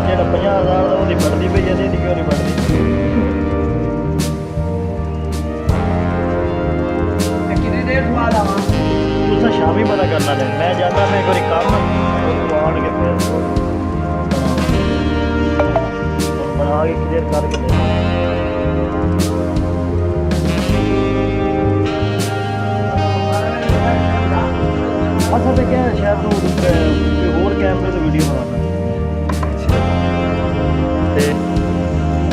ਜਿਹੜਾ 50,000 ਦਾ ਉਹਦੀ ਬਣਦੀ ਪਈ ਇਹਦੀ ਕਿਉਂ ਨਹੀਂ ਬਣਦੀ? ਕਿੰਨੀ ਦੇਰ ਬਾਅਦ ਆਵਾਂ? ਤੁਸੀਂ ਸ਼ਾਮੀ ਪਤਾ ਕਰਨਾ ਲੈ ਮੈਂ ਜਾਂਦਾ ਮੈਂ ਇੱਕ ਵਾਰੀ ਕੰਮ ਉਹ ਆਣ ਕੇ ਫਿਰ ਬਣਾ ਕੇ ਕਲੀਅਰ ਕਰਕੇ ਦੇ ਅਸਾਂ ਤੇ ਕਿਹਾ ਸ਼ਾਇਦ ਤੂੰ ਕੋਈ ਹੋਰ ਕੈਮਰੇ ਤੋਂ ਵੀਡੀਓ ਬਣਾਉਣਾ ਤੇ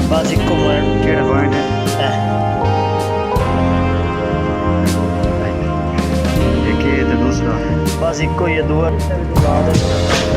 ਬਸ ਇੱਕੋ ਪੁਆਇੰਟ ਕਿਹੜਾ ਪੁਆਇੰਟ ਹੈ? ਇਹ एक ये तो दूसरा है। बस इको ही है दुआ ला दे